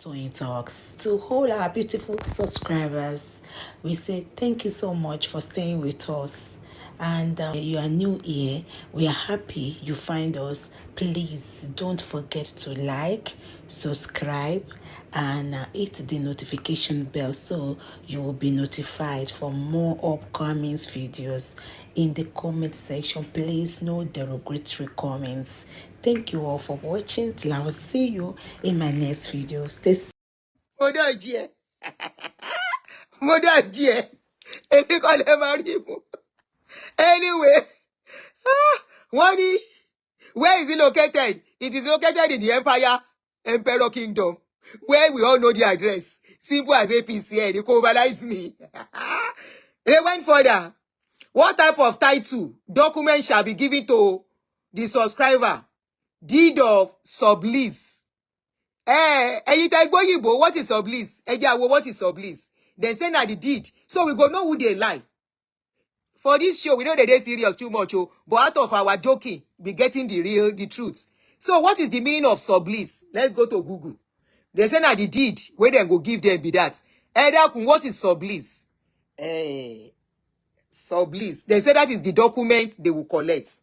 Toyeen Talks. To all our beautiful subscribers, we say thank you so much for staying with us. And you are new here, we are happy you find us. Please don't forget to like, subscribe, and hit the notification bell so you will be notified for more upcoming videos. In the comment section, please no derogatory comments. Thank you all for watching. Till I will see you in my next video. Stay safe. Anyway, Wani, where is it located? It is located in the Emperor Kingdom, where we all know the address. Simple as APCN, they coverize me. They went further. What type of title document shall be given to the subscriber? Deed of sublease. What is sublease? What is sublease? Then say that the deed. So we go know who they lie. For this show, we know that they're serious too much, but out of our joking, we getting the truth. So what is the meaning of sublease? Let's go to Google. They say that the deed, where they go give them be that. What is sublease? Sublease. They say that is the document they will collect.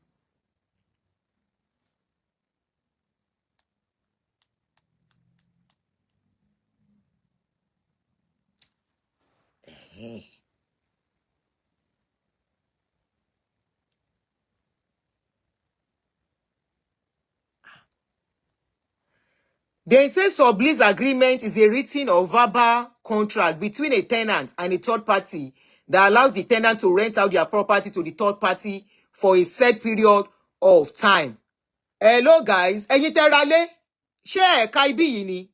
They say sublease agreement is a written or verbal contract between a tenant and a third party that allows the tenant to rent out their property to the third party for a set period of time. Hello guys, ẹ̀yin tẹ́ ra lé, ṣé ẹ̀ka ibí yìí ni?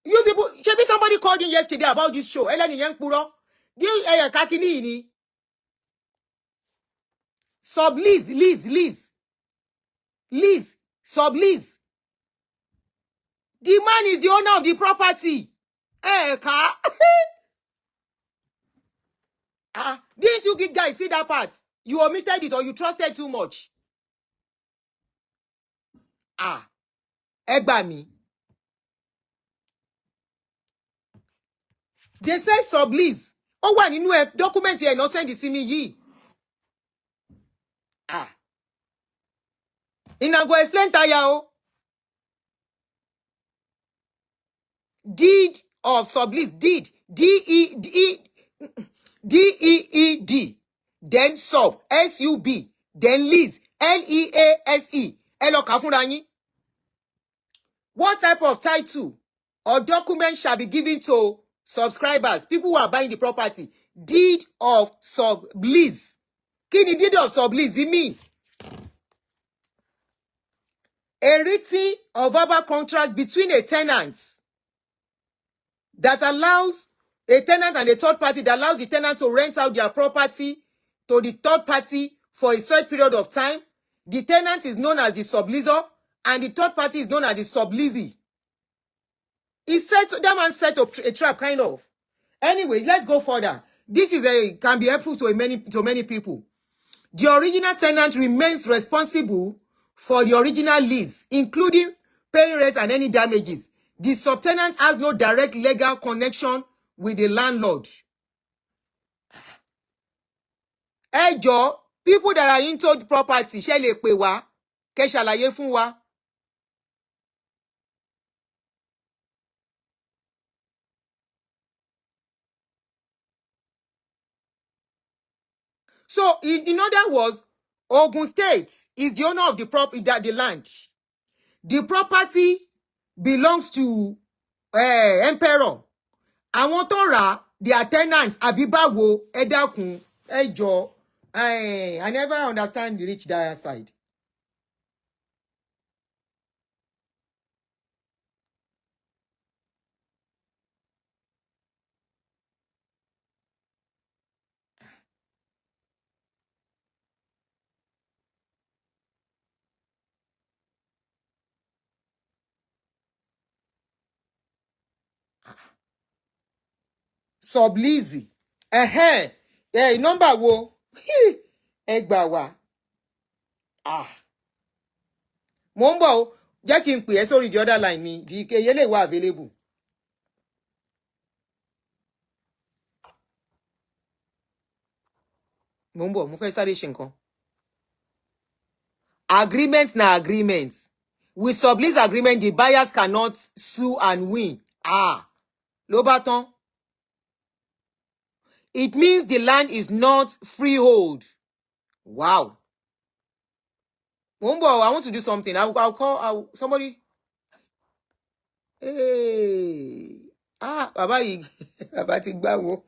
You people, maybe somebody called in yesterday about this show. Ẹlẹ́ni yẹn ń purọ́. Ẹ̀ka kíní yìí ni? Sublease, lease, sublease. The man is the owner of the property. Didn't you guys see that part? You omitted it or you trusted too much. Ẹ gbà mí. They say sublease. Ó wà nínú document yẹn no send sí mi yìí. Ina go explain tire o. Deed of sublease, deed, D-E-E-D, then sub, S-U-B, then lease, L-E-A-S-E. Ẹ lọ kà fúnra yín. What type of title or document shall be given to subscribers, people who are buying the property? Deed of sublease. Kí ni deed of sublease mean? A written or verbal contract between a tenant that allows a tenant and a third party that allows the tenant to rent out their property to the third party for a certain period of time. The tenant is known as the subleaser and the third party is known as the subleasee. That man set up a trap, kind of. Anyway, let's go further. This can be helpful to many people. The original tenant remains responsible for the original lease, including paying rent and any damages. The subtenant has no direct legal connection with the landlord. Ẹ jọ̀ọ́, people that are into the property, ṣé lè pè wá, kẹ́ ṣàlàyé fún wa. So, in other words, Ogun State is the owner of the land. The property belongs to Emperor. Àwọn tó rà, their tenants, àbí báwo, ẹ dákun, ẹ jọ̀ọ́. I never understand the rich dire side. Sublease. Number wo? Ẹ gbà wá. Mo ń bọ̀ o. Jẹ́ kí n pè ẹ́ sórí the other line mi. The yele wà available. Mo ń bọ̀, mo fẹ́ sáré ṣe nǹkan. Agreement na agreement. With sublease agreement, the buyers cannot sue and win. Ló bá tán. It means the land is not freehold. Wow. Mo ń bọ̀, I want to do something. I'll call somebody. Hey. Bàbá yìí, bàbá ti gbá wo.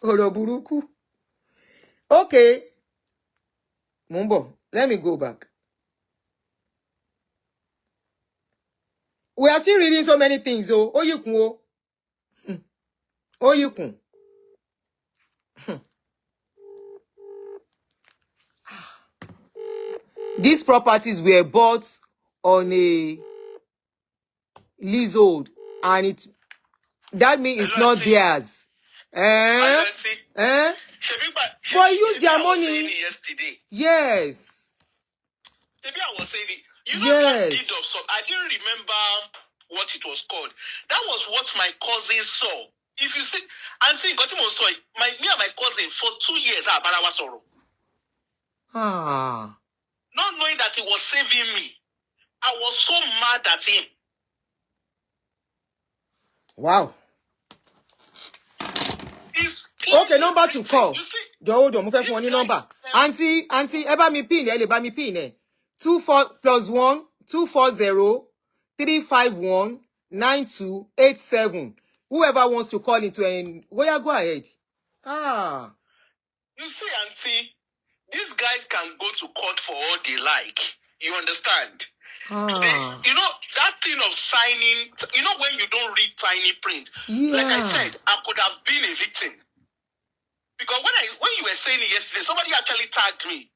Ọ̀rọ̀ burúkú. Okay. Mo ń bọ̀, let me go back. We are still reading so many things. Oh, you can. Oh, you can. These properties were bought on a leasehold, and that means it's not theirs. But use their money. Yes. Maybe I was saying it. You know that deed of sort. I didn't remember what it was called. That was what my cousin saw. If you see, Aunty got him on soy. Me and my cousin for 2 years Barawa sorrow. Not knowing that he was saving me. I was so mad at him. Wow. Okay, number to call. Hold on, mo fẹ́ fún wọn ní number. Aunty, ẹ bá mi pin, ẹ lè bá mi pin ẹ. 24+1 240 351 9287. Whoever wants to call into go ahead. You see, Aunty, these guys can go to court for all they like. You understand? You know, that thing of signing, you know, when you don't read tiny print, like I said, I could have been a victim. Because when you were saying it yesterday, somebody actually tagged me.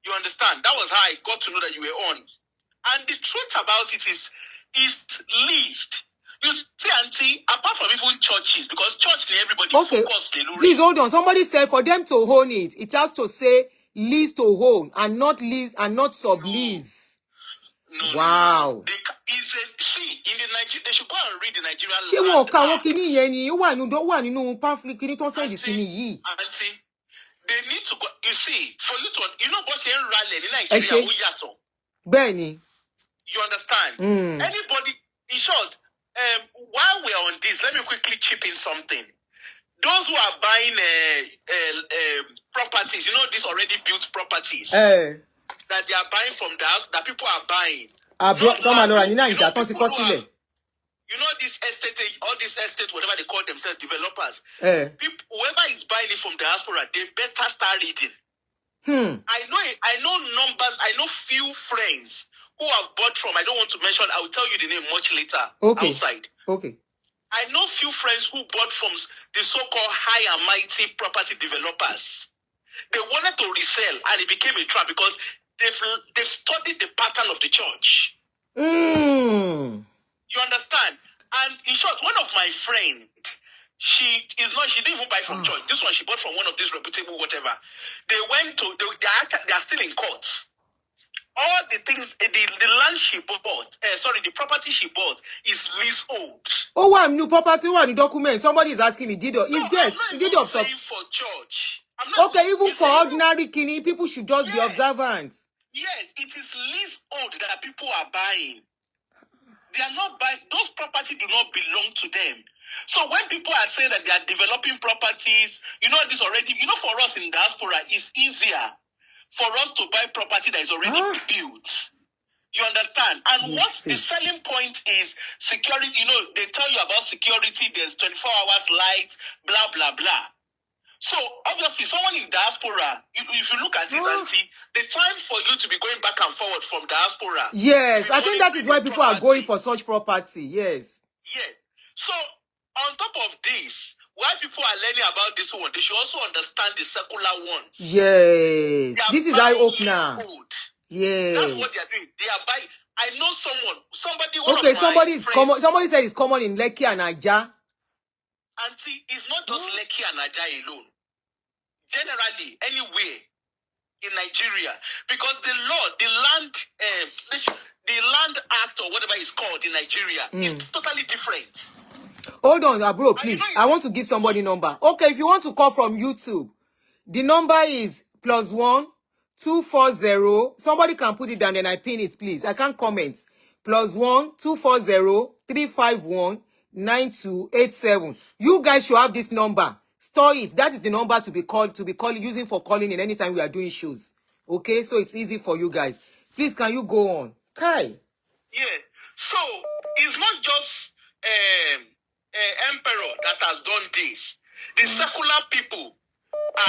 You understand? That was how I got to know that you were on. And the truth about it is leased. You see, Aunty, apart from even churches, because church, everybody focus. Please hold on. Somebody said for them to own it, it has to say lease to own and not lease and not sublease. No. Wow. In the Nigeria, they should go and read the Nigerian law. Ṣé wọn kà wọ́n kíní yẹn ni ó wà nínú pamphlet kíní tó send sí mi yìí. Aunty, they need to go. You see, for you to, you know what ṣe ń ralẹ̀ ní Nigeria ó yàtọ̀. Bẹ́ẹ̀ni. You understand? Anybody, in short, while we're on this, let me quickly chip in something. Those who are buying properties, you know, these already built properties. That they are buying from that people are buying. You know this estate, all these estates, whatever they call themselves, developers. Whoever is buying it from diaspora, they better start reading. I know numbers, I know few friends who have bought from, I don't want to mention, I will tell you the name much later outside. Okay. I know few friends who bought from the so-called high and mighty property developers. They wanted to resell and it became a trap because they've studied the pattern of the church. You understand? And in short, one of my friends, she didn't even buy from church. This one she bought from one of these reputable whatever. They are still in court. All the things, the land she bought, the property she bought is leasehold. Oh, what new property? What new document? Somebody is asking me, did of some for church? Okay, even for ordinary kidney, people should just be observant. Yes, it is leasehold that people are buying. They are not buying, those properties do not belong to them. So when people are saying that they are developing properties, you know, this already, you know, for us in diaspora, it's easier for us to buy property that is already built. You understand? And what the selling point is security, you know, they tell you about security, there's 24 hours light, blah, blah, blah. So, obviously, someone in diaspora, if you look at it, Aunty, the time for you to be going back and forward from diaspora. Yes, I think that is why people are going for such property. Yes. Yes. So, on top of this, while people are learning about this one, they should also understand the secular ones. Yes. This is eye-opener. Yes. That's what they are doing. They are buying. I know somebody. Somebody said it's common in Lekki and Naija. Aunty, it's not just Lekki and Naija alone. Generally, anywhere in Nigeria, because the law, the Land or whatever it's called in Nigeria is totally different. Hold on, bro, please. You know, I want to give somebody number. Okay, if you want to call from YouTube, the number is +1 240. Somebody can put it down and I pin it, please. I can't comment. +1 240 351 9287. You guys should have this number. Store it. That is the number to be called, using for calling in anytime we are doing shows. Okay, so it's easy for you guys. Please, can you go on? Kai. Yeah. So it's not just emperor that has done this. The secular people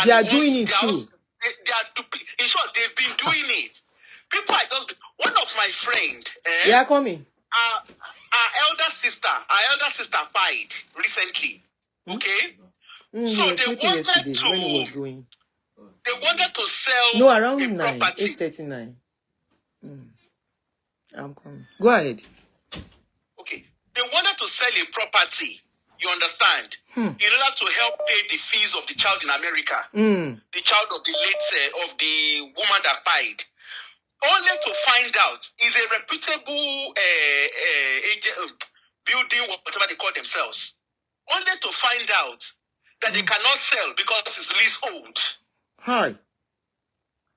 They are doing it too. They are, in short, they've been doing it. People are just one of my friend. They are coming. Our elder sister died recently. Okay. So they wanted to. When he was going. They wanted to sell. No, around a 9, property. 8:39. I'm coming. Go ahead. Okay. They wanted to sell a property. You understand? In order to help pay the fees of the child in America. The child of the late, of the woman that died. Only to find out is a reputable building, whatever they call themselves. Only to find out that they cannot sell because it's leasehold. Hi.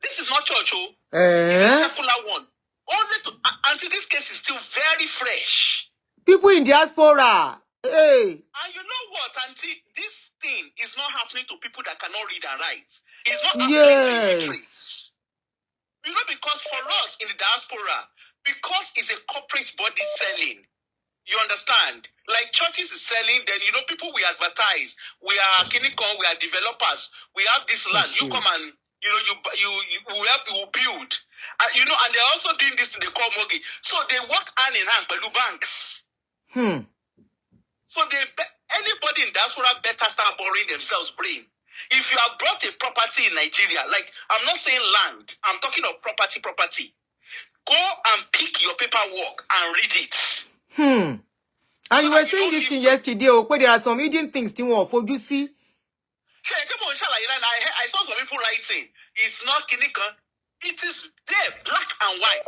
This is not church, It's a secular one. Only to, until this case is still very fresh. People in diaspora. Hey. And you know what, Auntie? This thing is not happening to people that cannot read and write. It's not happening to illiterates. You know, because for us in the diaspora, because it's a corporate body selling, you understand? Like churches is selling, then you know people we advertise. We are Kinikon, we are developers. We have this land. You come and you know you help you build. You know, and they're also doing this to the call mortgage. So they work hand in hand with the banks. So anybody in diaspora better start borrowing themselves brain. If you have brought a property in Nigeria, like I'm not saying land, I'm talking of property. Go and pick your paperwork and read it. And you were saying this thing yesterday, where there are some hidden things to want for you see. I saw some people writing, it's not Kinikan. It is there, black and white.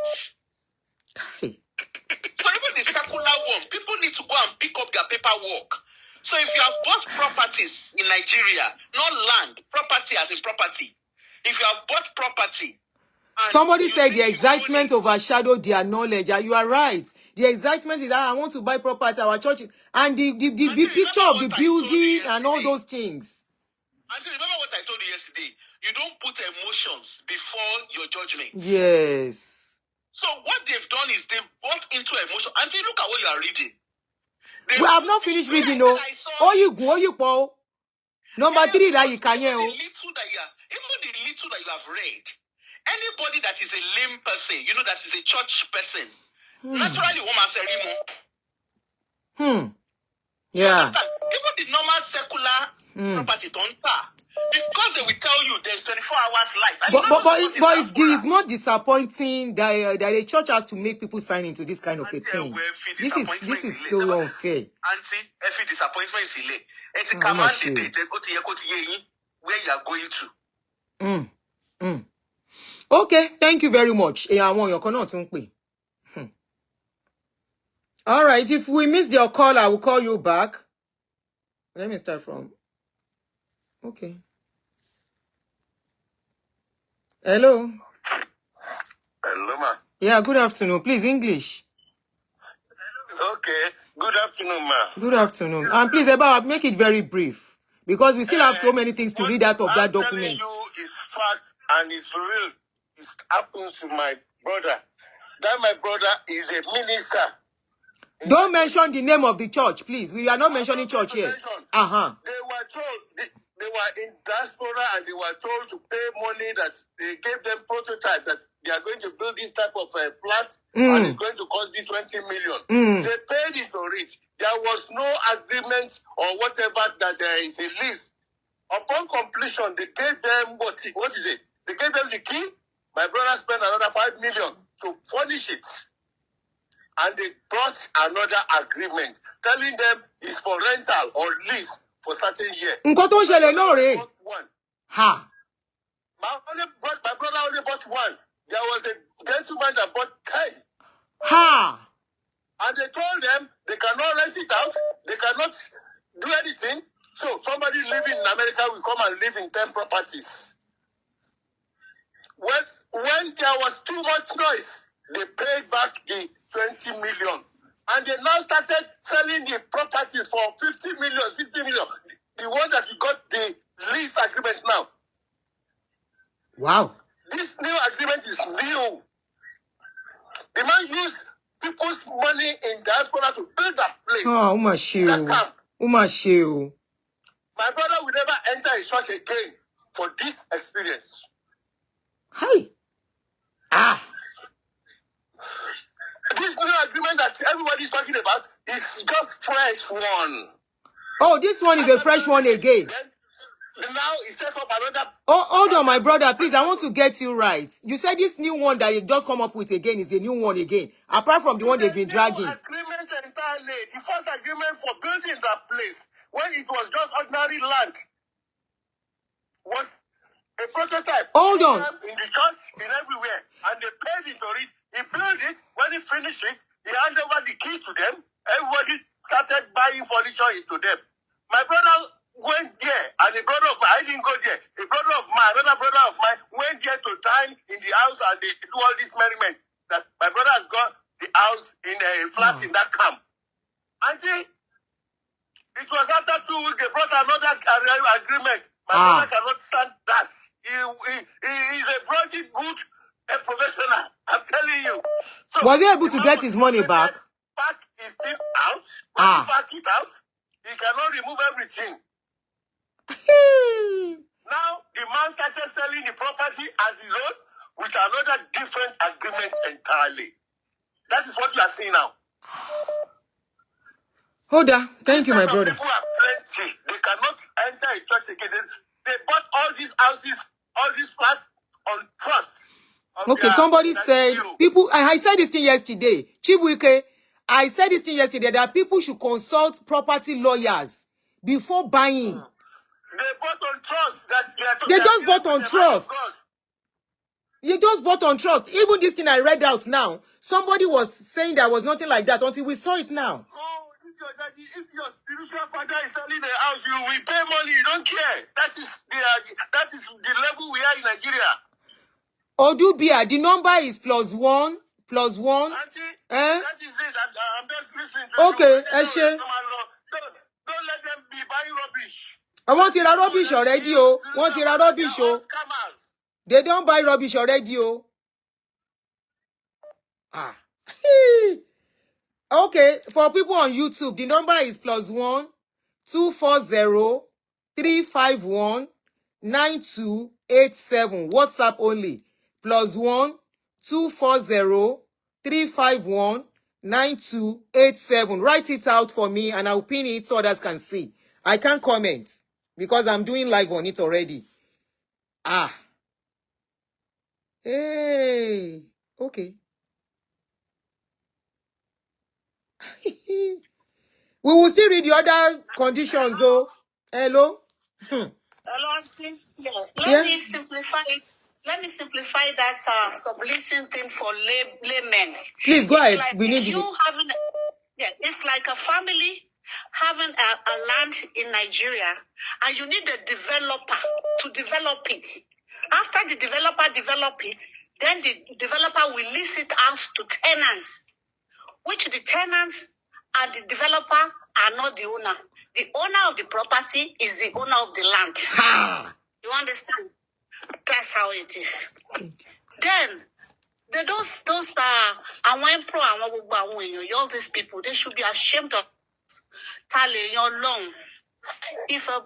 So even the secular one, people need to go and pick up their paperwork. So if you have bought properties in Nigeria, not land, property as in property. If you have bought property. Somebody said the excitement overshadowed their knowledge. You are right. The excitement is that I want to buy property, our church, and the picture of the building and all those things. Auntie, remember what I told you yesterday? You don't put emotions before your judgment. Yes. So what they've done is they've bought into emotion. Auntie, look at what you are reading. We have not finished reading, no. You Paul. Number 3, that you can hear. Even the little that you have read, anybody that is a lame person, you know, that is a church person, naturally, woman say, yeah. Even the normal secular property don't because they will tell you there's 24 hours life. But it's not disappointing that the church has to make people sign into this kind of a thing. This is so unfair. Auntie, every disappointment is delay. It's a command where you are going to. Okay, thank you very much. All right, if we missed your call, I will call you back. Let me start from. Okay. Hello. Hello, ma. Yeah, good afternoon. Please, English. Okay. Good afternoon, ma. Good afternoon. And please, make it very brief. Because we still have so many things to read out of that document. You is fact and it's real. It happens to my brother. That my brother is a minister. Don't mention the name of the church, please. We are not mentioning church here. They were told, they were in diaspora and they were told to pay money that they gave them prototype that they are going to build this type of flat and it's going to cost this 20 million. They paid it for it. There was no agreement or whatever that there is a lease. Upon completion, they gave them, what is it? They gave them the key. My brother spent another 5 million to furnish it. And they brought another agreement telling them it's for rental or lease for certain years. One. Ha. My brother only bought one. There was a gentleman that bought 10. Ha. And they told them they cannot rent it out, they cannot do anything. So somebody living in America will come and live in 10 properties. When there was too much noise, they paid back the 20 million. And they now started selling the properties for 50 million, 60 million. The one that we got the lease agreement now. Wow. This new agreement is new. The man used people's money in diaspora to build that place. Oh, that camp. Umashiu. My brother will never enter a church again for this experience. Hi. Ah. This new agreement that everybody's talking about is just fresh one. Oh, this one is a fresh one again. Then now it's set up another. Oh, hold on, my brother, please. I want to get you right. You said this new one that you just come up with again is a new one again, apart from the one they've been dragging. Agreement entirely. The first agreement for building that place, when it was just ordinary land, was a prototype. Hold on. In the church, in everywhere, and they paid into it. He built it. When he finished it, he handed over the key to them. Everybody started buying furniture into them. My brother went there, and a brother of mine, I didn't go there. A brother of mine, another brother of mine, went there to dine in the house, and they do all this merriment. That my brother has got the house in a flat in that camp. Aunty, it was after 2 weeks they brought another agreement. My brother cannot stand that. He is a very good professional. I'm telling you. So, was he able to get his money back? Pack his thing out. When he pack it out, he cannot remove everything. Now, the man started selling the property as his own with another different agreement entirely. That is what you are seeing now. Hold on. Thank you, my brother. People are plenty. They cannot enter a church again. They bought all these houses, all these flats on trust. Okay, somebody said, people, I said this thing yesterday. Chibuike, I said this thing yesterday that people should consult property lawyers before buying. They bought on trust. They just bought on trust. You just bought on trust. Even this thing I read out now, somebody was saying there was nothing like that until we saw it now. Oh, if your spiritual father is selling a house, you will pay money. You don't care. That is the level we are in Nigeria. Odubia, the number is +1 +1. Auntie, that is it. I'm just listening to okay, you. Eshe. Don't let them be buying rubbish. I want to hear rubbish already, oh. Want to hear rubbish, oh. They don't buy rubbish already, oh. Ah. Okay, for people on YouTube, the number is +1 240 351 9287. WhatsApp only. +1 240 351 9287. Write it out for me and I'll pin it so others can see. I can't comment because I'm doing live on it already. Ah. Hey. Okay. We will still read the other conditions, though. Hello? Hello, Aunty. Let me simplify it. Let me simplify that subleasing thing for laymen. Please go ahead. Like we need you having. It's like a family having a land in Nigeria, and you need a developer to develop it. After the developer develop it, then the developer will lease it out to tenants, which the tenants and the developer are not the owner. The owner of the property is the owner of the land. Ha! You understand? That's how it is. Then, those all these people, they should be ashamed of telling your loan. If a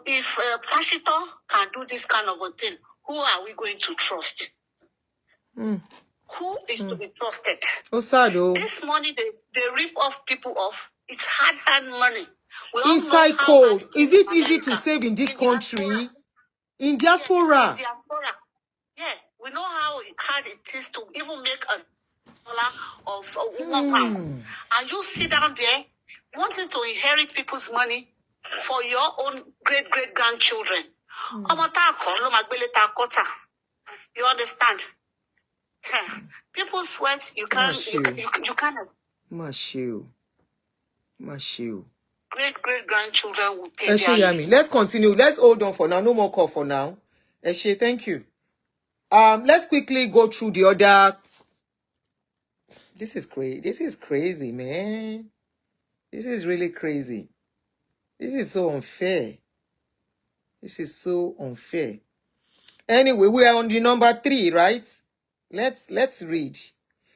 pastor can do this kind of a thing, who are we going to trust? Who is to be trusted? Osado. This money they rip off people off. It's hard-earned money. Inside cold. Is it easy to save in this country? In diaspora. Yes, in diaspora. Yeah, we know how hard it is to even make $1 of £1. And you sit down there wanting to inherit people's money for your own great-great-grandchildren. You understand? People sweat, you can't. Mashu. Mashu. Great-great-grandchildren will pay Eshe their Yami. Let's continue. Let's hold on for now. No more call for now. Eshe, thank you. Let's quickly go through the other. This is crazy. This is crazy, man. This is really crazy. This is so unfair. This is so unfair. Anyway, we are on the number 3, right? Let's read.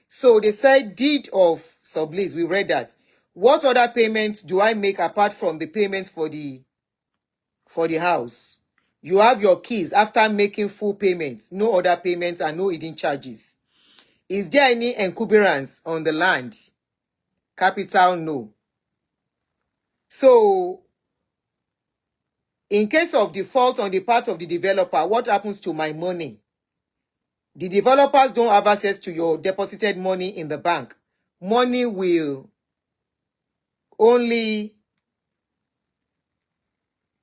So they said deed of sublease. We read that. What other payments do I make apart from the payments for the house? You have your keys after making full payments. No other payments and no hidden charges. Is there any encumbrance on the land? Capital, no. So, in case of default on the part of the developer, what happens to my money? The developers don't have access to your deposited money in the bank. Money will only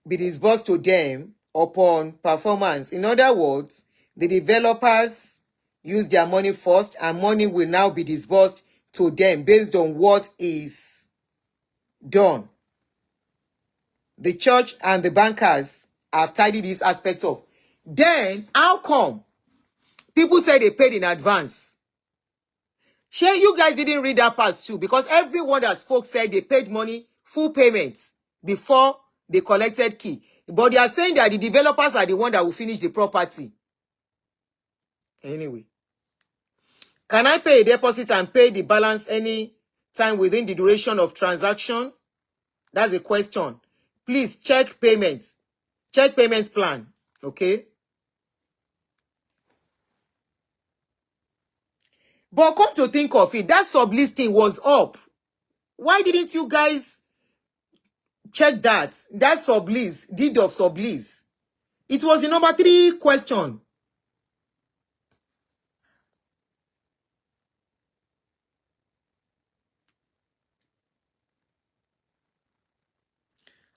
be disbursed to them upon performance. In other words, the developers use their money first and money will now be disbursed to them based on what is done. The church and the bankers have tidied this aspect of. Then, how come people say they paid in advance? Sure, you guys didn't read that part too, because everyone that spoke said they paid money, full payments, before they collected key. But they are saying that the developers are the one that will finish the property. Anyway. Can I pay a deposit and pay the balance any time within the duration of transaction? That's a question. Please check payments. Check payment plan. Okay? But come to think of it, that sublisting was up. Why didn't you guys check that? That sublease, deed of sublease. It was the number 3 question.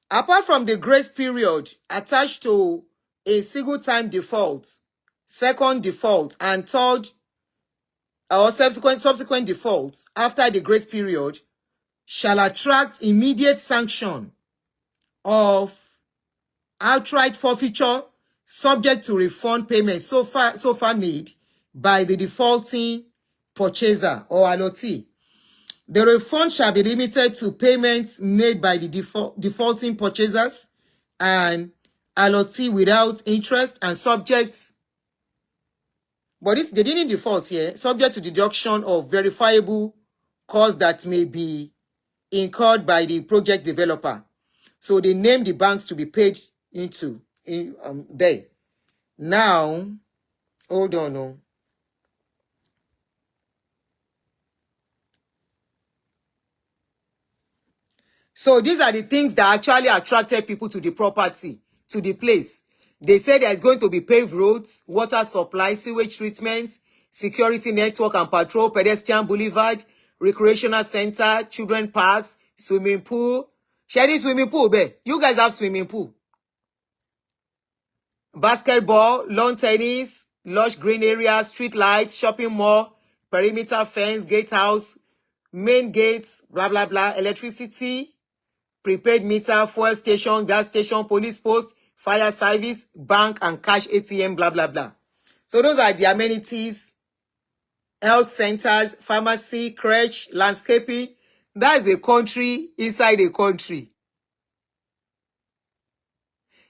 Apart from the grace period attached to a single time default, second default, and third or subsequent defaults after the grace period shall attract immediate sanction of outright forfeiture subject to refund payment so far made by the defaulting purchaser or allotee. The refund shall be limited to payments made by the defaulting purchasers and allotee without interest and subject, but they didn't default here, subject to deduction of verifiable costs that may be incurred by the project developer. So they named the banks to be paid into there. Now, hold on. No. So these are the things that actually attracted people to the property, to the place. They said there's going to be paved roads, water supply, sewage treatment, security network and patrol, pedestrian boulevard, recreational center, children parks, swimming pool. Sharing swimming pool, babe. You guys have swimming pool. Basketball, lawn tennis, lush green areas, street lights, shopping mall, perimeter fence, gatehouse, main gates, blah, blah, blah, electricity, prepaid meter, fuel station, gas station, police post, fire service, bank and cash ATM, blah, blah, blah. So those are the amenities, health centers, pharmacy, crèche, landscaping. That's a country inside a country.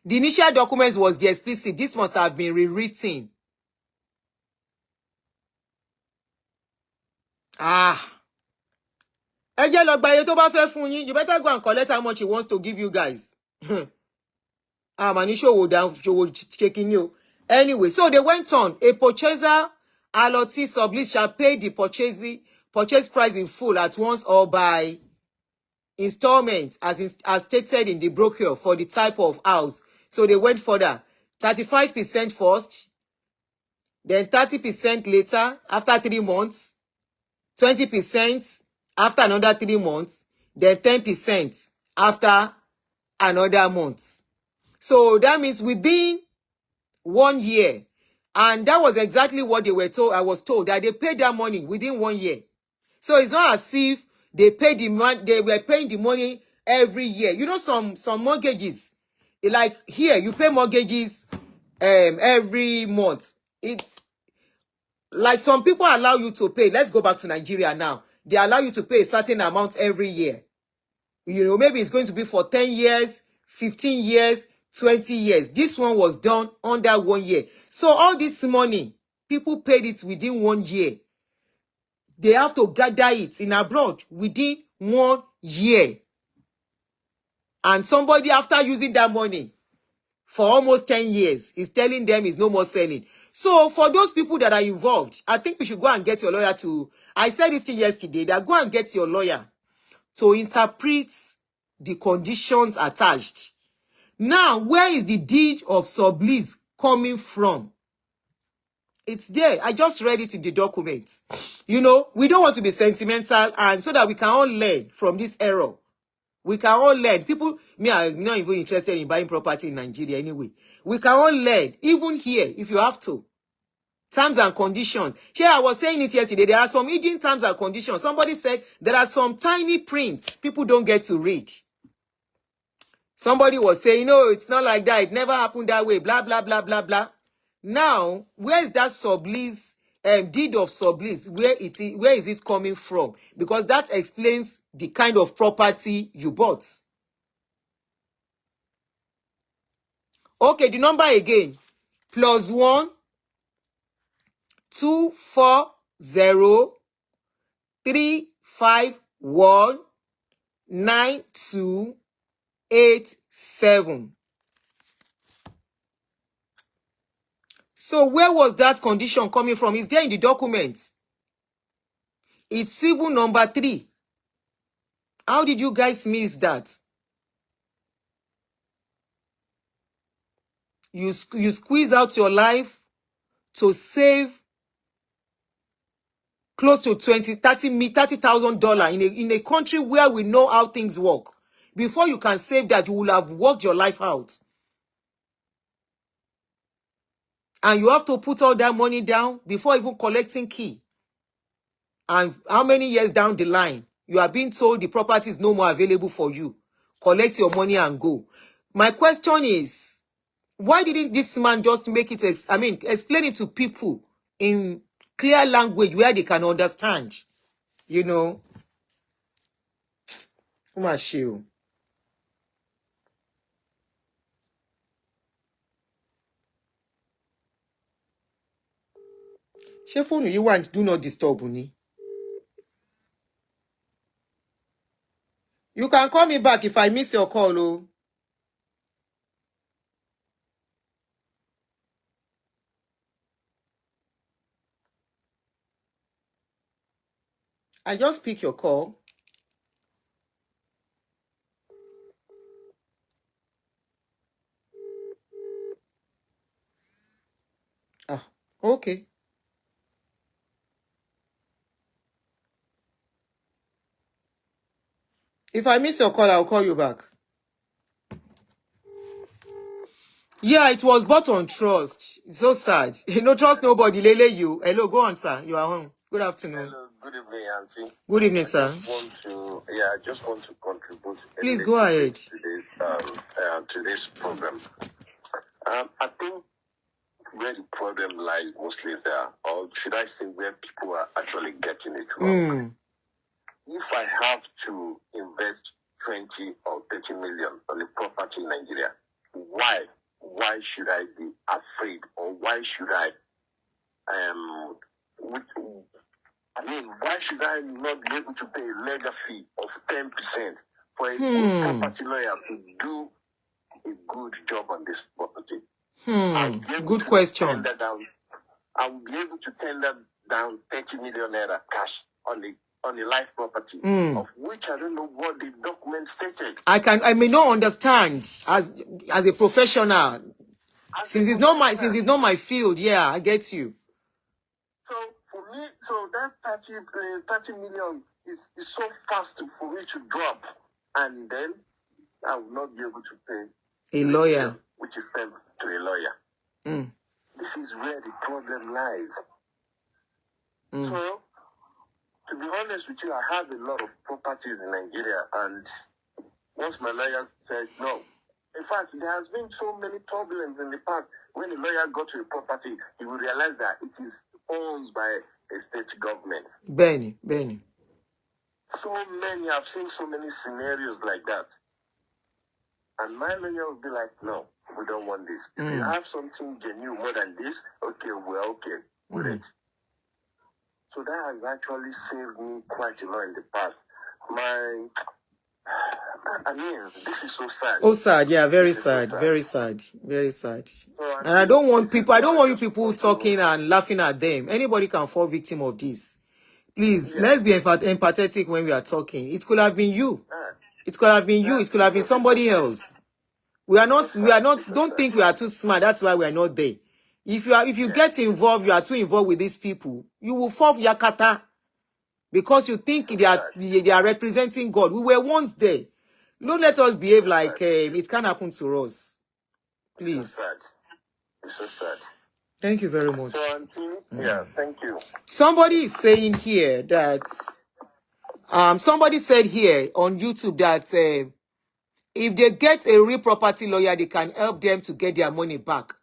The initial documents was the explicit. This must have been rewritten. You better go and collect how much he wants to give you guys. Anyway, so they went on. A purchaser, allotee, sublease shall pay the purchase price in full at once or by installment as stated in the brochure for the type of house. So they went further. 35% first, then 30% later after 3 months, 20% after another 3 months, then 10% after another month. So that means within 1 year. And that was exactly what they were told. I was told that they paid their money within 1 year. So it's not as if They pay the money. They were paying the money every year. You know, some mortgages, like here, you pay mortgages every month. It's like some people allow you to pay. Let's go back to Nigeria now. They allow you to pay a certain amount every year. You know, maybe it's going to be for 10 years, 15 years, 20 years. This one was done under 1 year. So all this money, people paid it within 1 year. They have to gather it in abroad within 1 year. And somebody, after using that money for almost 10 years, is telling them it's no more selling. So for those people that are involved, I think we should go and get your lawyer to... I said this thing yesterday, that go and get your lawyer to interpret the conditions attached. Now, where is the deed of sublease coming from? It's there. I just read it in the documents. You know, we don't want to be sentimental, and so that we can all learn from this error. We can all learn. People, me, I'm not even interested in buying property in Nigeria anyway. We can all learn, even here, if you have to. Terms and conditions. Here, I was saying it yesterday. There are some hidden terms and conditions. Somebody said there are some tiny prints people don't get to read. Somebody was saying, no, it's not like that. It never happened that way. Blah, blah, blah, blah, blah. Now, where is that sublease, deed of sublease? Where is it coming from? Because that explains the kind of property you bought. Okay, the number again. +1 240 351 9287. So where was that condition coming from? It's there in the documents. It's civil number 3. How did you guys miss that? You squeeze out your life to save close to $30,000 in a country where we know how things work. Before you can save that, you will have worked your life out. And you have to put all that money down before even collecting key. And how many years down the line, you are being told the property is no more available for you. Collect your money and go. My question is, why didn't this man just make it, explain it to people in clear language where they can understand? You know? Ṣé fóònù yìí wà do not disturb ni? You can call me back if I miss your call, oh. I just pick your call. Ah, okay. If I miss your call, I'll call you back. Yeah, it was bought on trust. It's so sad. You know, trust nobody. Lele you. Hello, go on, sir. You are home. Good afternoon. Hello, good evening, Aunty. Good evening, sir. I just want to contribute. Please go ahead. To this program. I think where the problem lies mostly is there, or should I say where people are actually getting it wrong. If I have to invest 20 or 30 million on a property in Nigeria, why should I be afraid, or why should why should I not be able to pay a legal fee of 10% for a good property lawyer to do a good job on this property? Good question. I will be able to tender down 30 million naira cash on a life property, of which I don't know what the document stated. I may not understand as a professional. Since it's not my field, yeah, I get you. So for me, that 30 million is so fast for me to drop, and then I will not be able to pay a lawyer, which is paid to a lawyer. This is where the problem lies. So To be honest with you, I have a lot of properties in Nigeria, and once my lawyer said no. In fact, there has been so many problems in the past. When a lawyer got to a property, he will realize that it is owned by a state government. Benny. So many, I've seen so many scenarios like that. And my lawyer will be like, no, we don't want this. If you have something genuine more than this, okay, we're okay with it. So that has actually saved me quite a lot in the past. I mean, this is so sad. Oh, sad, yeah, very sad, very sad. And I don't want you people talking and laughing at them. Anybody can fall victim of this. Please, let's be empathetic when we are talking. It could have been you. It could have been you. It could have been somebody else. We are not, don't think we are too smart. That's why we are not there. If you get involved, you are too involved with these people, you will fall yakata because you think they are representing God. We were once there. Don't let us behave like it can happen to us. Please. It's so sad. It's so sad. Thank you very much. So, Aunty, yeah, thank you. Somebody is saying here that somebody said here on YouTube that if they get a real property lawyer, they can help them to get their money back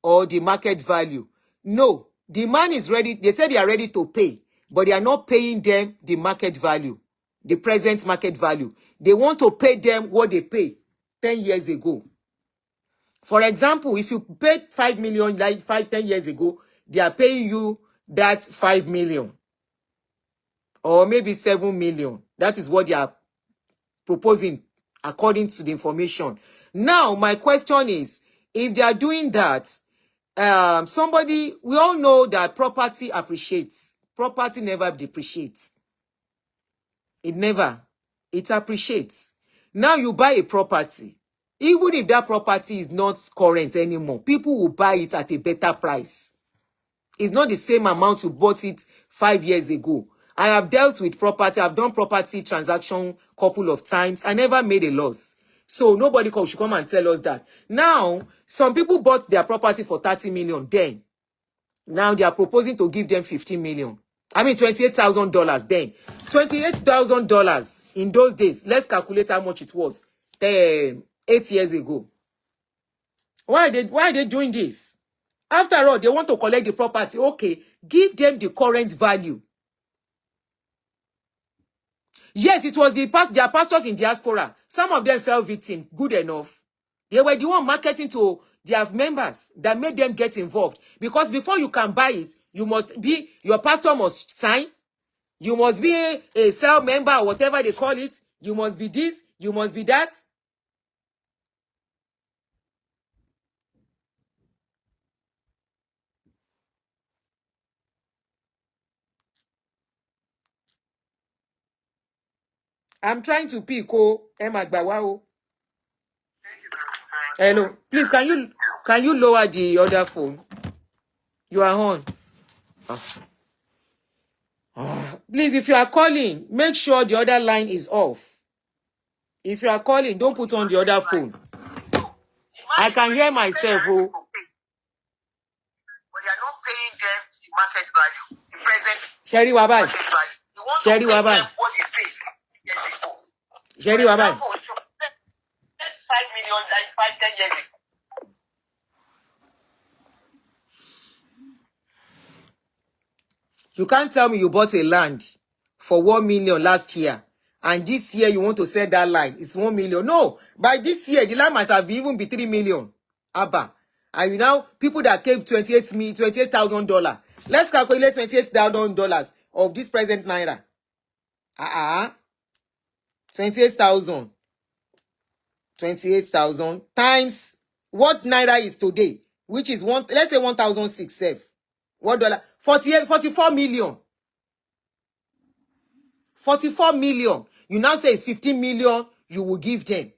or the market value. No, the man is ready. They said they are ready to pay, but they are not paying them the market value, the present market value. They want to pay them what they paid 10 years ago. For example, if you paid 5 million like 10 years ago, they are paying you that 5 million or maybe 7 million. That is what they are proposing according to the information. Now, my question is, if they are doing that, we all know that property appreciates. Property never depreciates. It appreciates. Now you buy a property. Even if that property is not current anymore, people will buy it at a better price. It's not the same amount you bought it 5 years ago. I have dealt with property. I've done property transaction couple of times. I never made a loss. So nobody should come and tell us that. Now, some people bought their property for 30 million then. Now they are proposing to give them 15 million. I mean $28,000 then. $28,000 in those days. Let's calculate how much it was 8 years ago. Why are they doing this? After all, they want to collect the property. Okay, give them the current value. Yes, it was their pastors in diaspora. Some of them fell victim. Good enough. They were the one marketing to their members that made them get involved. Because before you can buy it, your pastor must sign. You must be a cell member or whatever they call it. You must be this. You must be that. I'm trying to pick Emma Gbawao. Hello. Please, can you lower the other phone? You are on. Please, if you are calling, make sure the other line is off. If you are calling, don't put on the other phone. I can hear myself. But they are not paying them the market value, the present Sherry Wabai. market value. You want Sherry to pay Wabai. them what they paid years ago. Sherry For Wabai. example, you spend 5 million like 10 years ago. You can't tell me you bought a land for 1 million last year, and this year you want to sell that land. It's 1 million. No, by this year, the land might have even be 3 million. Abba. And you know, people that gave $28,000. Let's calculate $28,000 of this present naira. 28,000. 28,000 times what naira is today, which is let's say 1,006. What dollar? 44 million. 44 million. You now say it's 15 million you will give them.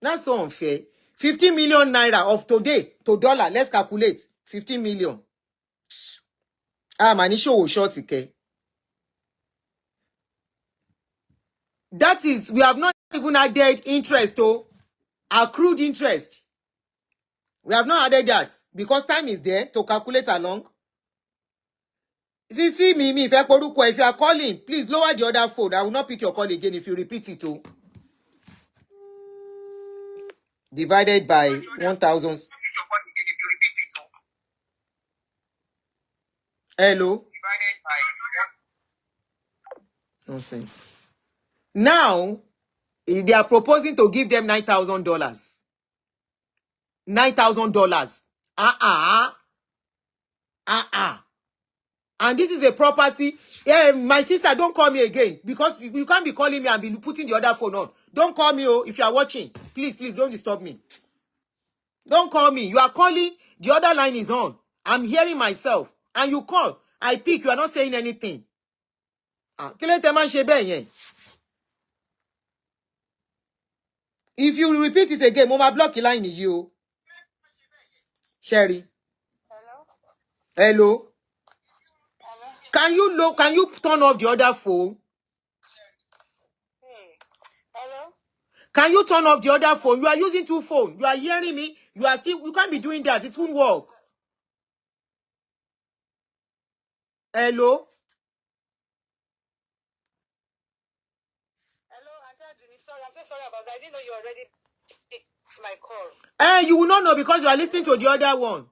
That's so unfair. 15 million naira of today to dollar. Let's calculate. 15 million. Manisho will short okay. That is, we have not even added interest to accrued interest. We have not added that because time is there to calculate along. See me, if you are calling, please lower the other phone. I will not pick your call again if you repeat it. Oh. Divided by 1,000. Hello? Nonsense. Now, they are proposing to give them $9,000. $9,000. And this is a property. Yeah, my sister, don't call me again because you can't be calling me and be putting the other phone on. Don't call me, oh, if you are watching. Please, don't disturb me. Don't call me. You are calling. The other line is on. I'm hearing myself. And you call. I pick. You are not saying anything. If you repeat it again, Mama block the line in you. Sherry. Hello. Can you turn off the other phone? Hello? Can you turn off the other phone? You are using two phones. You are hearing me. You can't be doing that. It won't work. Hello? Hello, Aunty Adunni. Sorry, I'm so sorry about that. I didn't know you already picked my call. You will not know because you are listening to the other one.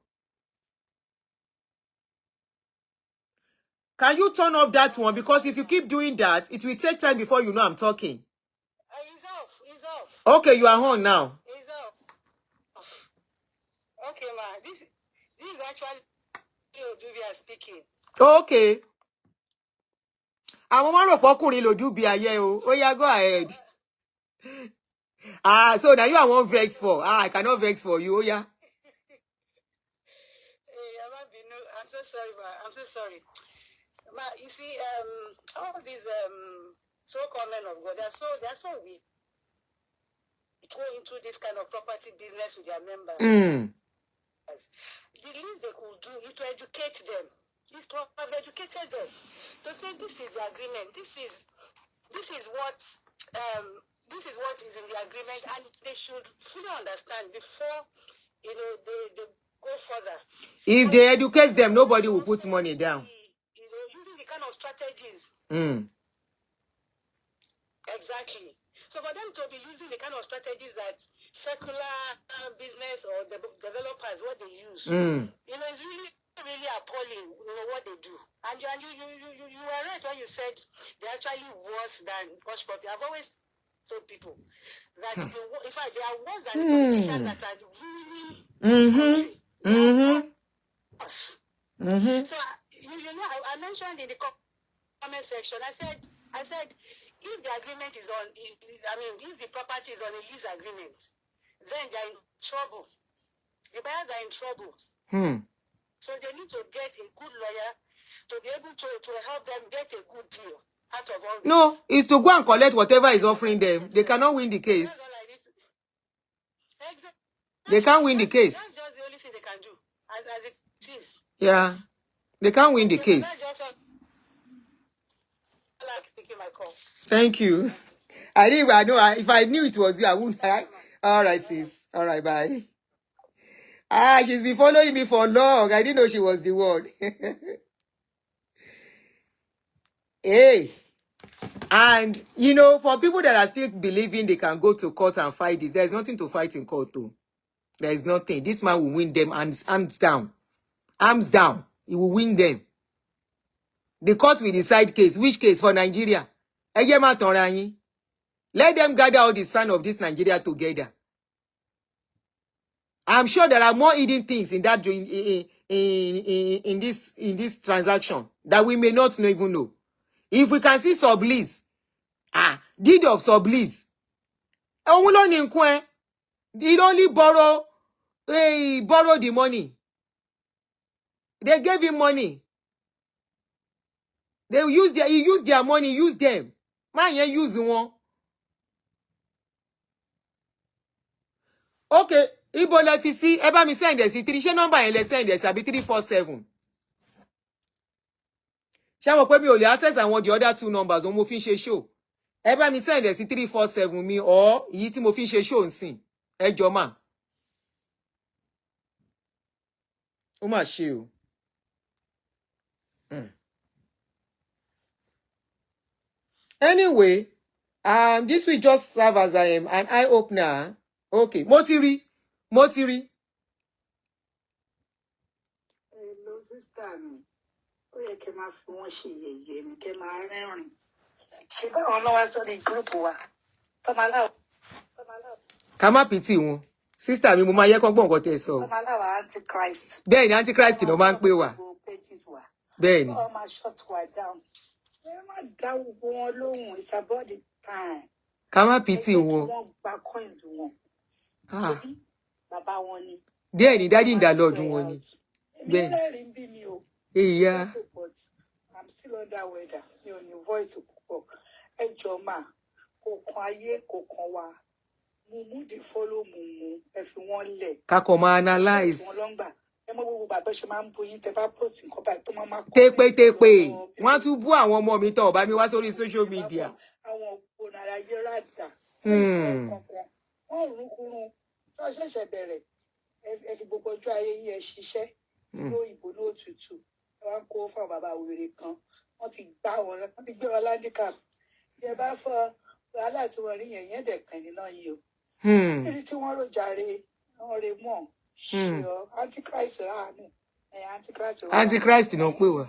Can you turn off that one? Because if you keep doing that, it will take time before you know I'm talking. It's off. It's off. Okay, you are on now. It's off. Okay, ma. This is actually Odubia speaking. Okay. Àwọn máa rò pọ́kùnrin lòdùbí ayé o. Oh yeah, go ahead. So now you are one vex for. I cannot vex for you. Oh yeah. Hey, I'm so sorry, ma. I'm so sorry. Ma, you see, all these so-called men of God, they're so weak. Go into this kind of property business with their members. The least they could do is to educate them. Is to have educated them. To say this is the agreement. This is what is in the agreement, and they should fully understand before they go further. If they educate them, nobody will put money down. Using the kind of strategies. Exactly. So for them to be using the kind of strategies that secular business or the developers what they use, it's really appalling. What they do. And you were right when you said they're actually worse than hush puppy. I've always told people that in fact they are worse than the politicians that are ruining this country. They are worse. So I mentioned in the comment section. I said. If the agreement is on, if the property is on a lease agreement, then they're in trouble. The buyers are in trouble. So they need to get a good lawyer to be able to help them get a good deal out of all this. No, it's to go and collect whatever is offering them. They cannot win the case. They can't win the case. That's just the only thing they can do, as it is. Yeah, they can't win the case. My call. Thank you. I didn't know. If I knew it was you, I wouldn't. All right, sis. All right, bye. She's been following me for long. I didn't know she was the one. Hey. And, for people that are still believing they can go to court and fight this, there's nothing to fight in court, though. There's nothing. This man will win them arms down. Arms down. He will win them. The court will decide case. Which case for Nigeria? Let them gather all the sons of this Nigeria together. I'm sure there are more hidden things in that in this transaction that we may not even know. If we can see sublease, deed of sublease, he only borrow the money. They gave him money. He used their money, use them. Man, you use one. Okay, Ibo le fi sí, ẹ bá mi send sí 3, ṣé number yẹn lẹ send sí àbí 347. Ṣé mo pé mi ò lè access àwọn the other 2 numbers on mo fi ṣe show. Ẹ bá mi send sí 347 mi or èyí tí mo fi ṣe show nsìn. Ẹ jọ̀ọ́ ma. Ó mà ṣe o. Anyway, this will just serve as an eye opener. Okay, Motiri. Hello, sister mi. Ó yẹ kẹ́ máa fi wọ́n ṣe yẹ̀yẹ́ ni kẹ́ máa rẹ́rìn. Ṣé báwọn náà wá sórí gúrúùpù wa? Tọ́maláwọ̀. Ká má pìtì wọn. Sister mi, mo máa yẹ kán gbọ́ nǹkan tẹ́ sọ. Tọ́maláwọ̀ Antichrist. Bẹ́ẹ̀ ni Antichrist náà máa ń pè wá. Bẹ́ẹ̀ ni. Wọ́n máa shut wa down. Ẹ má dá gbogbo wọn lóhùn. It's about the time. Ká má pìtì wọn. Wọ́n gba coins wọn. Ṣebí bàbá wọn ni. Díẹ̀ ni dádì ìdálọ́ọ̀dún wọn ni. Bẹ́ẹ̀ ni. Ẹ̀rín bí mi o. Ìyá. I'm still under weather. Mi ò ní voice púpọ̀. Ẹ jọ̀ọ́ mà, kò kan ayé, kò kan wa. Mumu dey follow mumu. Ẹ fi wọ́n lẹ̀. Kakọ̀ máa analyze. Wọ́n lọ ń gbà. Ẹ mọ gbogbo bàbá ṣe máa ń bóyin tẹ bá post nǹkan báyìí tó máa kọ́. Tépe. Wọ́n á tún bú àwọn ọmọ mi tán ọ̀bá mi wá sórí social media. Àwọn òpónà ayé ràdà. Wọ́n rúkúrú. Tó ṣẹ̀ṣẹ̀ bẹ̀rẹ̀. Ẹ fi gbogbo ọjọ́ ayé yìí ẹ ṣiṣẹ́. Ìlú òyìnbó ní òtútù. Ẹ wá kó fún bàbá wèrè kan. Wọ́n ti gbé wọn handicap. Bí ẹ bá fọ wàhálà tí wọ́n rí yẹn dẹ̀ kàn nínú yìí o. Níbi tí wọ́n rò jàre, wọ́n rè mọ̀. Ṣùgbọ́n Antichrist rà mí. Antichrist náà pè wá.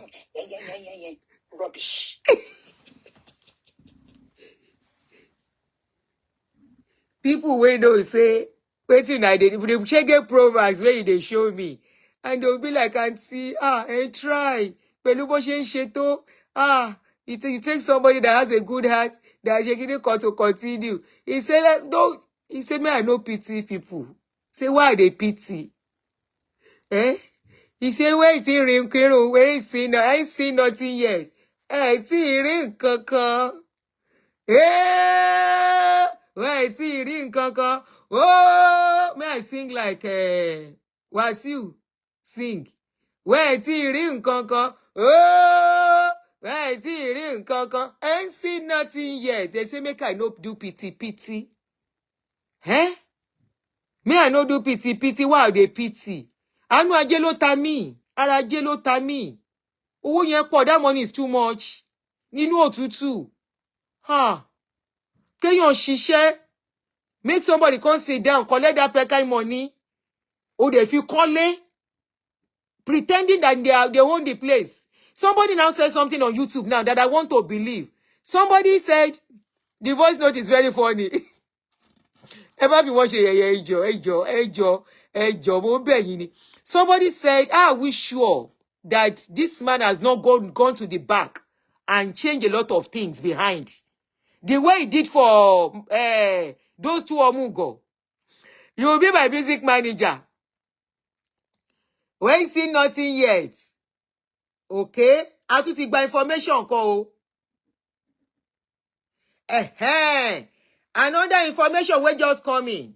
Rubbish. People wey know say wetin I dey shege proverbs wey they show me, and they'll be like, Aunty, and try. Pẹ̀lú bó ṣe ń ṣe tó, you take somebody that has a good heart, that is to continue. He said, no. He said, me, I no pity people. Say, why they pity? He said, where is ring kero? Where is sin? I ain't seen nothing yet. Ring kaka. Where is ring kaka? Oh, may I sing like Wasiu? Sing. Where is ring kaka? Oh, where is ring kaka? Ain't seen nothing yet. They say, make I no do pity. Me I no do pity. Why they pity? Anu ajé ló ta mí. Ara ajé ló ta mí. Owó yẹn pọ̀, that money is too much. Nínú òtútù. Kéèyàn ṣiṣẹ́. Make somebody come sit down, collect that pekai money. Or they feel kọ́lé. Pretending that they own the place. Somebody now said something on YouTube now that I want to believe. Somebody said, the voice note is very funny. Ever you watch somebody said, are we sure that this man has not gone to the back and changed a lot of things behind? The way he did for those two Omugo. You will be my music manager. We ain't seen nothing yet. Okay? I tún ti gba information ko. Another information wey just coming.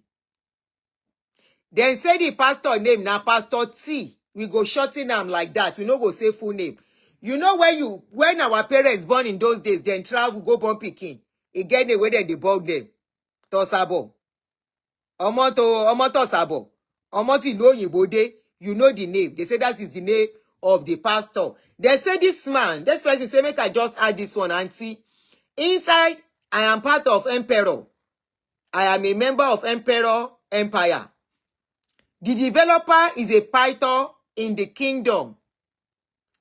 Then say the pastor name na Pastor T. We go shorten am like that. We no go say full name. You know when our parents born in those days, then travel go born pikin. E get the way they born them. Tosabo. Omo Tosabo. Omo ti ìlú òyìnbó dé. You know the name. They say that is the name of the pastor. They say this person say make I just add this one, Aunty. Inside, I am part of Emperor. I am a member of Emperor Empire. The developer is a python in the kingdom.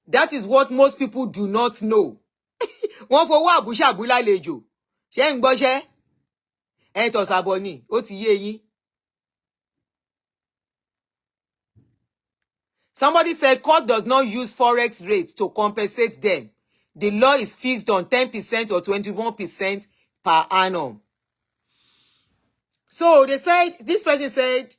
That is what most people do not know. Wọ́n fọwọ́ àbúṣàbú lálejò. Ṣé ń gbọ́ṣẹ́? Ẹ Tosabo ni, ó ti yé yín. Somebody said court does not use forex rates to compensate them. The law is fixed on 10% or 21% per annum. So they said, this person said,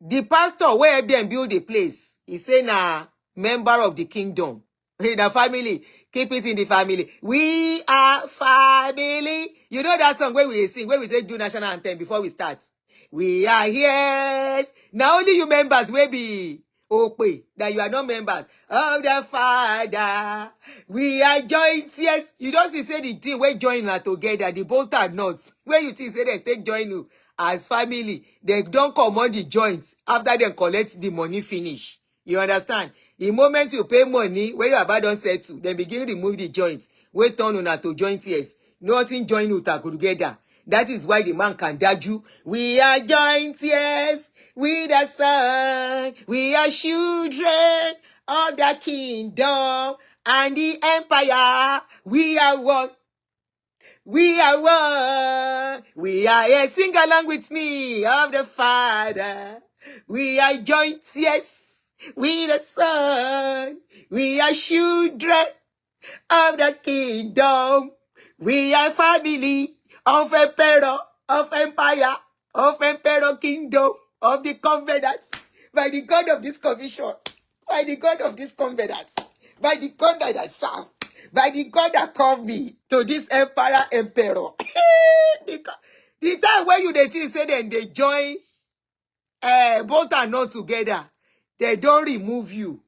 the pastor where help them build the place, he say na member of the kingdom. In the family, keep it in the family. We are family. You know that song where we sing, where we take do national anthem before we start. We are here. Now only you members will be okay, that you are not members of the Father. We are joint, yes. You don't see say the team we join na together, the both are not. Where you think say they take join you as family, they don't command the joints after they collect the money finish. You understand? The moment you pay money, when you about don't settle, they begin remove the joints. Wait on una to joint yes. Nothing join Utaku together. That is why the man can daju. We are joined, yes, with the sun. We are children of the kingdom and the empire. We are one. We are one. We are here. Sing along with me of the Father. We are joined, yes, with the Son. We are children of the kingdom. We are family of emperor, of empire, of emperor kingdom, of the covenant. By the God of this commission, by the God of this covenant, by the God that I serve, by the God that called me to this emperor. The time when you they say then they join, both are not together, they don't remove you.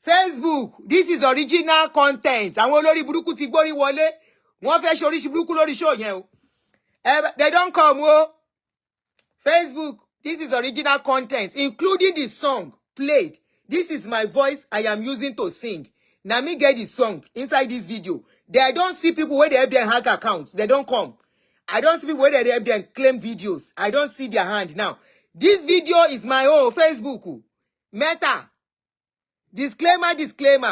Facebook, this is original content. Àwọn olórí burúkú ti gbórí wọlé. Wọ́n fẹ́ ṣe oríṣi burúkú lórí show yẹn o. They don't come o. Facebook, this is original content, including the song played. This is my voice I am using to sing. Now me get the song inside this video. They don't see people where they have their hack accounts. They don't come. I don't see people where they have their claim videos. I don't see their hand now. This video is my own Facebook. Meta. Disclaimer.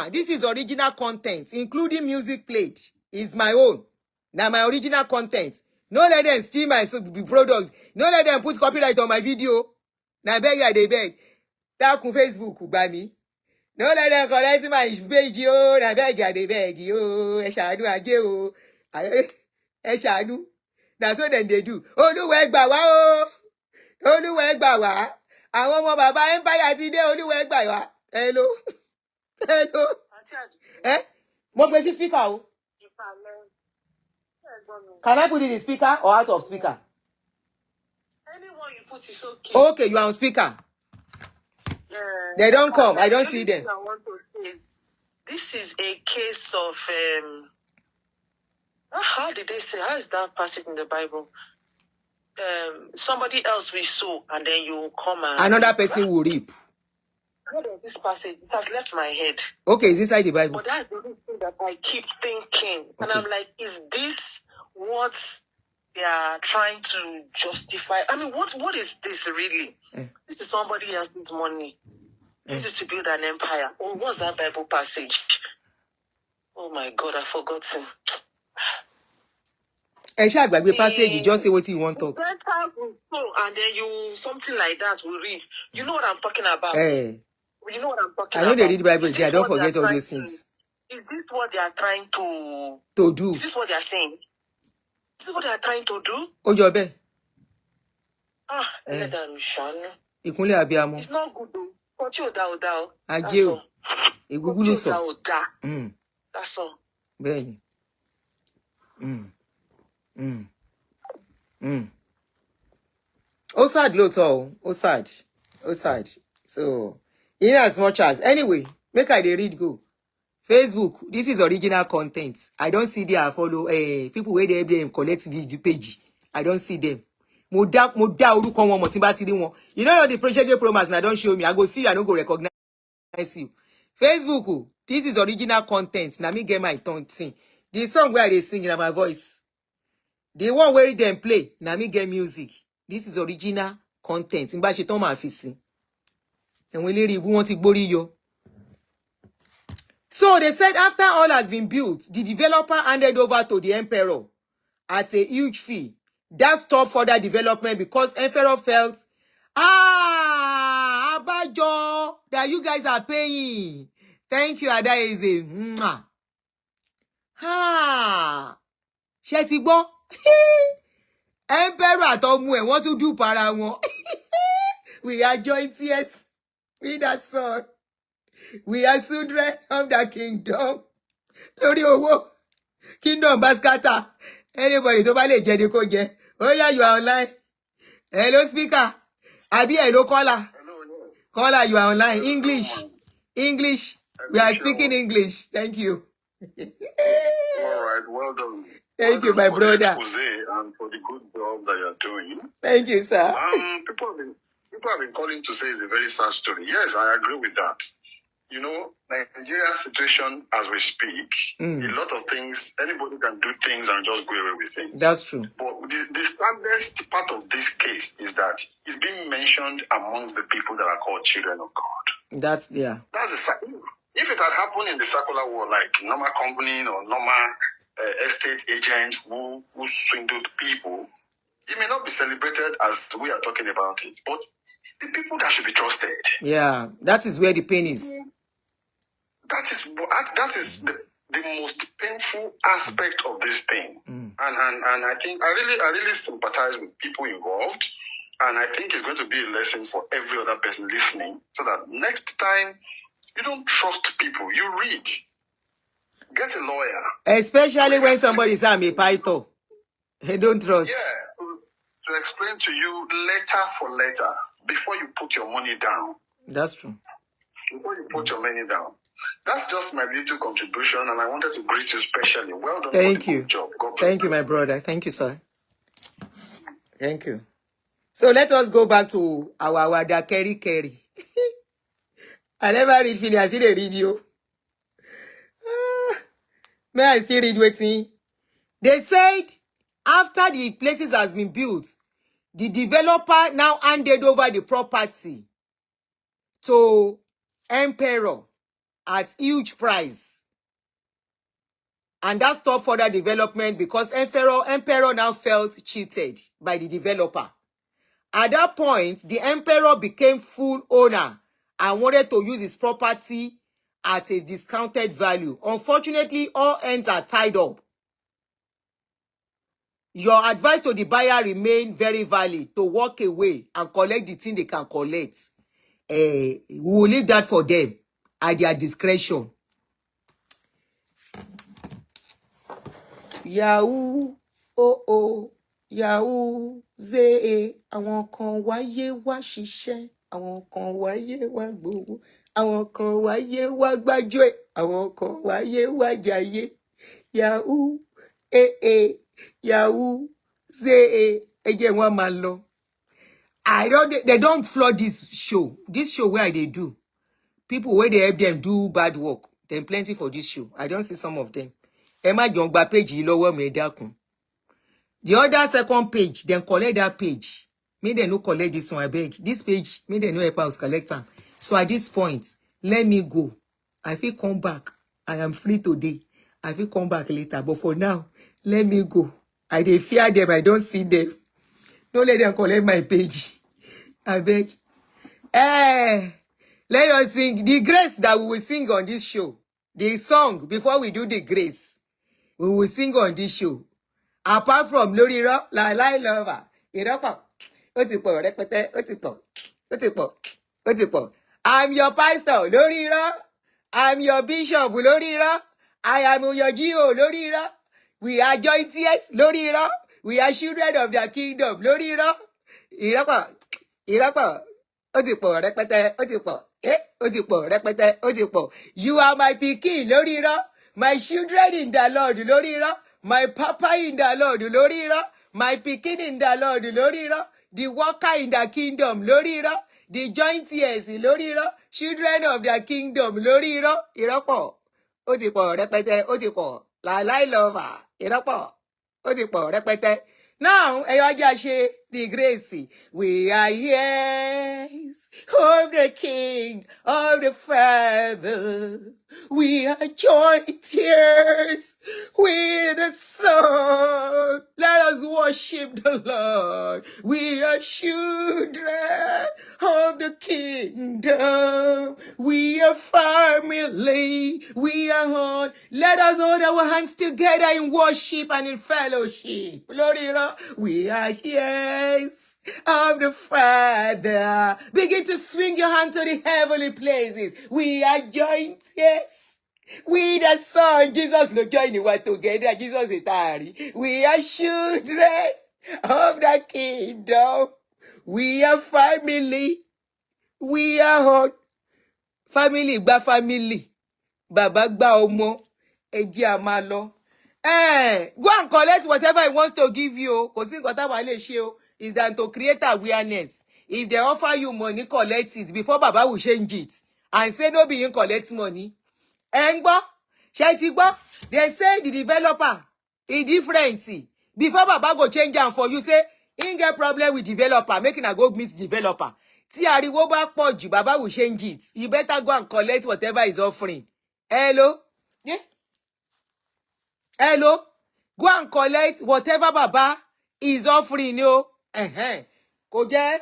This is original content, including music played. Is my own. Now my original content. No let them steal my products. No let them put copyright on my video. Now beg ya they beg. That on Facebook by me. No let them collect my page yo. Now beg ya they beg yo. Eshanu age o. Eshanu. That's what then they do. Olúwa gbà wá o. Olúwa gbà wá. Àwọn ọmọ bàbá Empire ti dé. Olúwa gbà wá. Hello. Hello. Mo gbé sí speaker o. Can I put it in speaker or out of speaker? Anyone you put is okay. Okay, you are on speaker. They don't come. I don't see them. I want to say is, this is a case of how did they say? How is that passage in the Bible? Somebody else will sow, and then you come and another person will reap. This passage, it has left my head. Okay, it's inside the Bible. But that's the only thing that I keep thinking. And I'm like, is this what they are trying to justify? I mean, what is this really? This is somebody else's money. This is to build an empire. Oh, what's that Bible passage? Oh my God, I've forgotten. Passage, just say what you want to talk. And then you, something like that will read. You know what I'm talking about. You know what I'm talking about. I know they read the Bible. I don't forget all those things. Is this what they are trying to do? Is this what they are saying? Is this what they are trying to do? Ojobe. Ìkúnlẹ̀ abiyamọ. It's not good though. But you da. Ajé o. Igugulu sọ. That's all. Bẹ́ẹ̀ni. Ó sad lóòótọ́ o. Ó sad. So, in as much as anyway, make I dey read go. Facebook, this is original content. I don't see their follow people where they collect video page. I don't see them. Mo da orúkọ wọn mo tin bá ti rí wọn. You know the project promise na don't show me. I go see you, I no go recognize you. Facebook, this is original content. Na me get my tongue sing. The song where they sing in my voice. The one where them play, na me get music. This is original content. N bá ṣe tán máa fi sìn. Ẹ̀wọ̀n eléré ibú wọ́n ti gbórí yọ. So they said after all has been built, the developer handed over to the emperor at a huge fee. That stopped further development because emperor felt, abájọ that you guys are paying. Thank you, Adaeze. Ṣé ti gbọ́? Emperor àtọmọ ẹ̀ wọ́n tún dùn para wọn. We are joint tears with the son. We are children of the kingdom. Lórí owó. Kingdom baskata. Anybody tó bá lè jẹ ni kó jẹ. Oh yeah, you are online. Hello speaker. Àbí hello caller. Caller, you are online. English. We are speaking English. Thank you. All right, well done. Thank you, my brother. And for the good job that you are doing. Thank you, sir. People have been calling to say it's a very sad story. Yes, I agree with that. you know, Nigeria's situation as we speak, a lot of things, anybody can do things and just go away with things. That's true. But the saddest part of this case is that it's being mentioned amongst the people that are called children of God. That's the if it had happened in the secular world, like normal company or normal estate agent who swindled people, it may not be celebrated as we are talking about it. But the people that should be trusted. Yeah, that is where the pain is. That is the most painful aspect of this thing. And I think I really sympathize with people involved. And I think it's going to be a lesson for every other person listening, so that next time you don't trust people, you read. Get a lawyer. Especially when somebody is a python. They don't trust. Yeah. To explain to you letter for letter before you put your money down. That's true. Before you put your money down. That's just my little contribution, and I wanted to greet you specially. Well done. Thank you. Good job. Thank you, my brother. Thank you, sir. Thank you. So let us go back to our Wada Kerry. I never read finish. I see the video. May I still read waiting? They said after the places has been built, the developer now handed over the property to Emperor at huge price. And that stopped further development because Emperor now felt cheated by the developer. At that point, the Emperor became full owner and wanted to use his property at a discounted value. Unfortunately, all ends are tied up. Your advice to the buyer remain very valid to walk away and collect the thing they can collect. We will leave that for them at their discretion. Yahoo, oh, Yahoo, ze, àwọn kan wáyé wá ṣiṣẹ́, àwọn kan wáyé wá gbowó, àwọn kan wáyé wá gbájúẹ̀, àwọn kan wáyé wá jayé. Yahoo, Yahoo, ze, eje wọn máa lọ. They don't flood this show. This show where they do. People where they help them do bad work. There's plenty for this show. I don't see some of them. Emma Jongba page lower me dakun. The other second page, then collect that page. May they no collect this one, I beg. This page, may they no help us collect them. So at this point, let me go. I feel come back. I am free today. I will come back later. But for now, let me go. I dey fear them. I don't see them. Don't let them collect my page. I beg. Let us sing the grace that we will sing on this show. The song, before we do the grace, we will sing on this show. Apart from Lori Ro, La Lover, Iropo, Otipo, Repete, Otipo. I'm your pastor, Lori Ro. I'm your bishop, Lori Ro. I am your Gio, Lori Ro. We are joint tears, Lori Ro. We are children of the kingdom, Lori Ro. Iropo, Otipo, Repete, Otipo, Repete, Otipo. You are my pikin, Lori Ro. My children in the Lord, Lori Ro. My papa in the Lord, Lori Ro. My pikin in the Lord, Lori Ro. The worker in the kingdom, Lori Ro. The joint ears, Lori Ro. Children of the kingdom, Lori Ro. Iropo, Otipo, Repete, Otipo. La Lover, Iropo, Otipo, Repete. Now, the grace. We are heirs of the King, of the Father. We are joint heirs with the Son. Let us worship the Lord. We are children of the kingdom. We are family. We are one. Let us hold our hands together in worship and in fellowship. Glory, we are heirs of the Father. Begin to swing your hand to the heavenly places. We are joint heirs. We the Son, Jesus no join one together. Jesus is tarry. We are children of the kingdom. We are family. We are hot. Family gba family. Baba gba ọmọ. Eji a máa lọ. Go and collect whatever he wants to give you. Is than to create awareness. If they offer you money, collect it before Baba will change it. and say no be him collect money. Engbo, ṣé ti gbọ́? They say the developer is different. Before Baba go change am for you, say he get problem with developer, making a go meet developer. Tí ariwo bá pọ̀ jù, Baba will change it. You better go and collect whatever is offering. Hello? Yeah. Hello? Go and collect whatever Baba is offering you. Kò jẹ́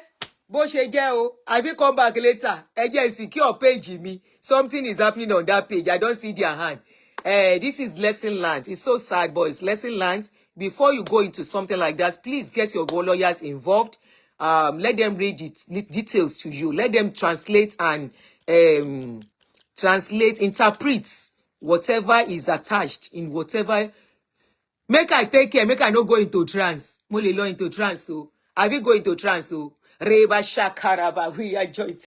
bó ṣe jẹ́ o. I will come back later. Ẹ jẹ́ secure page me. Something is happening on that page. I don't see their hand. This is lesson learned. It's so sad, but it's lesson learned. Before you go into something like that, please get your lawyers involved. Let them read it, details to you. Let them translate and interpret whatever is attached in whatever. Make I take care, make I not go into trance. Mo lè lọ into trance, so I will go into trance, so Reba Shakaraba, we are joined.